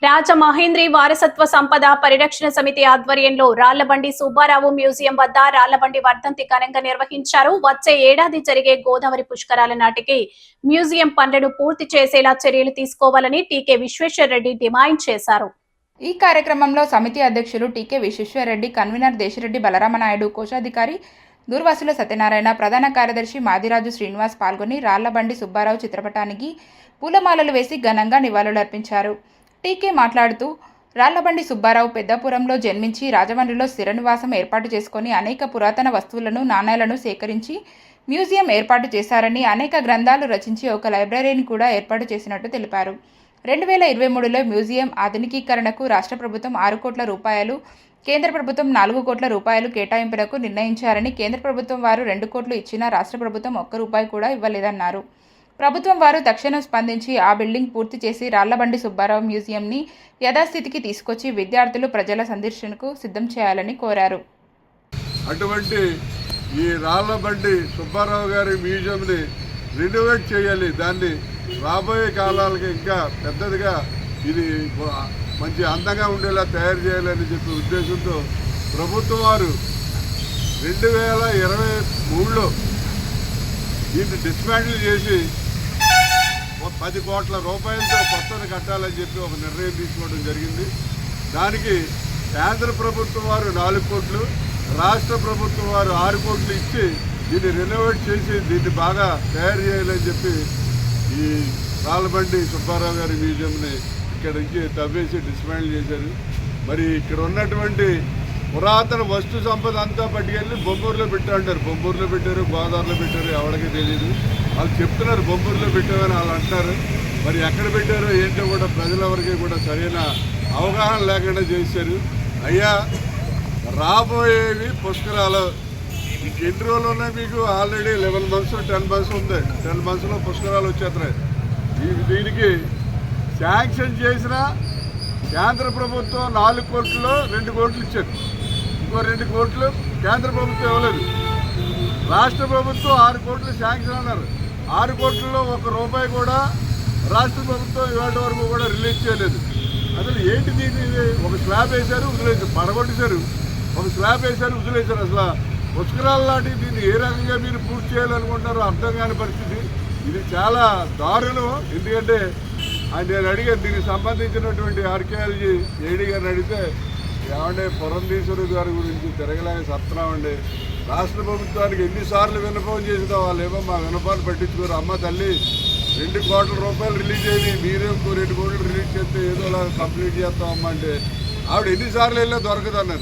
రాజమహేంద్రి వారసత్వ సంపద పరిరక్షణ సమితి ఆధ్వర్యంలో రాళ్లబండి సుబ్బారావు మ్యూజియం వద్ద రాళ్లబండి వర్ధంతి ఘనంగా నిర్వహించారు. వచ్చే ఏడాది జరిగే గోదావరి పుష్కరాల నాటికి మ్యూజియం పనులను పూర్తి చేసేలా చర్యలు తీసుకోవాలని టీకే విశ్వేశ్వరరెడ్డి డిమాండ్ చేశారు. ఈ కార్యక్రమంలో సమితి అధ్యక్షులు టీకే విశ్వేశ్వరరెడ్డి, కన్వీనర్ దేశిరెడ్డి బలరామనాయుడు, కోశాధికారి దూర్వాసుల సత్యనారాయణ, ప్రధాన కార్యదర్శి మాదిరాజు శ్రీనివాస్ పాల్గొని రాళ్లబండి సుబ్బారావు చిత్రపటానికి పూలమాలలు వేసి ఘనంగా నివాళులర్పించారు. టీకే మాట్లాడుతూ, రాళ్లబండి సుబ్బారావు పెద్దాపురంలో జన్మించి రాజమండ్రిలో స్థిర నివాసం ఏర్పాటు చేసుకుని అనేక పురాతన వస్తువులను, నాణేలను సేకరించి మ్యూజియం ఏర్పాటు చేశారని, అనేక గ్రంథాలు రచించి ఒక లైబ్రరీని కూడా ఏర్పాటు చేసినట్టు తెలిపారు. 2023లో మ్యూజియం ఆధునికీకరణకు రాష్ట్ర ప్రభుత్వం 6 కోట్ల రూపాయలు, కేంద్ర ప్రభుత్వం 4 కోట్ల రూపాయలు కేటాయింపులకు నిర్ణయించారని, కేంద్ర ప్రభుత్వం వారు 2 కోట్లు ఇచ్చినా రాష్ట్ర ప్రభుత్వం 1 రూపాయి కూడా ఇవ్వలేదన్నారు. ప్రభుత్వం వారు తక్షణం స్పందించి ఆ బిల్డింగ్ పూర్తి చేసి రాళ్లబండి సుబ్బారావు మ్యూజియంని యథాస్థితికి తీసుకొచ్చి విద్యార్థులు, ప్రజల సందర్శనకు సిద్ధం చేయాలని కోరారు. అటువంటి ఈ రాళ్లబండి సుబ్బారావు గారి మ్యూజియంని రెనోవేట్ చేయాలి. దాన్ని రాబోయే కాలాలకి ఇంకా పెద్దదిగా ఇది మంచి అందంగా ఉండేలా తయారు చేయాలని చెప్పే ఉద్దేశంతో ప్రభుత్వం వారు 2023లో దీన్ని డిస్మాంటిల్ చేసి 10 కోట్ల రూపాయలతో కొత్తది కట్టాలని చెప్పి ఒక నిర్ణయం తీసుకోవడం జరిగింది. దానికి కేంద్ర ప్రభుత్వం వారు 4 కోట్లు, రాష్ట్ర ప్రభుత్వం వారు 6 కోట్లు ఇచ్చి దీన్ని రెనోవేట్ చేసి దీన్ని బాగా తయారు చేయాలని చెప్పి ఈ రాళ్లబండి సుబ్బారావు గారి మ్యూజియంని ఇక్కడ నుంచి తవ్వేసి డిస్మాంటిల్ చేశారు. మరి ఇక్కడ ఉన్నటువంటి పురాతన వస్తు సంపద అంతా పట్టుకెళ్ళి బొమ్మూరులో పెట్టారు. బొమ్మూరులో పెట్టారు, గోదావరిలో పెట్టారు, ఎవరికి తెలియదు. వాళ్ళు చెప్తున్నారు బొమ్మూరులో పెట్టామని వాళ్ళు అంటారు. మరి ఎక్కడ పెట్టారో ఏంటో కూడా ప్రజలెవరికి కూడా సరైన అవగాహన లేకుండా చేశారు. అయ్యా, రాబోయేవి పుష్కరాలు ఇంకెన్ని రోజులు ఉన్నాయి మీకు? ఆల్రెడీ 11 months 10 months ఉంది. 10 monthsలో పుష్కరాలు వచ్చేస్తున్నాయి. దీనికి శాంక్షన్ చేసిన కేంద్ర ప్రభుత్వం 4 కోట్లలో 2 కోట్లు ఇచ్చారు. ఇంకో 2 కోట్లు కేంద్ర ప్రభుత్వం ఇవ్వలేదు. రాష్ట్ర ప్రభుత్వం 6 కోట్లు శాంక్షన్ అన్నారు. 6 కోట్లలో 1 రూపాయి కూడా రాష్ట్ర ప్రభుత్వం ఇవాళ వరకు కూడా రిలీజ్ చేయలేదు. అసలు ఏంటి దీన్ని? ఒక స్లాబ్ వేశారు, వదిలేశారు, పడగొట్టేశారు. ఒక స్లాబ్ వేశారు, వదిలేశారు. అసలు పుష్కరాల లాంటి దీన్ని ఏ రకంగా మీరు పూర్తి చేయాలనుకుంటారో అర్థం కాని పరిస్థితి. ఇది చాలా దారుణం. ఎందుకంటే నేను అడిగాను, దీనికి సంబంధించినటువంటి ఆర్కియాలజీ ఏడీ గారిని అడిగితే, ఏమంటే పురంధేశ్వరి గారి గురించి తిరగలేక సత్తున్నామండి. రాష్ట్ర ప్రభుత్వానికి ఎన్నిసార్లు విన్నపం చేసినా వాళ్ళు ఏమో మా విన్నపాలు పట్టించుకోరు. అమ్మ తల్లి 2 కోట్ల రూపాయలు రిలీజ్ అయ్యి మీరే 2 కోట్లు రిలీజ్ చేస్తే ఏదోలా కంప్లీట్ చేస్తామమ్మా అంటే ఆవిడ ఎన్నిసార్లు వెళ్ళినా దొరకదన్నారు.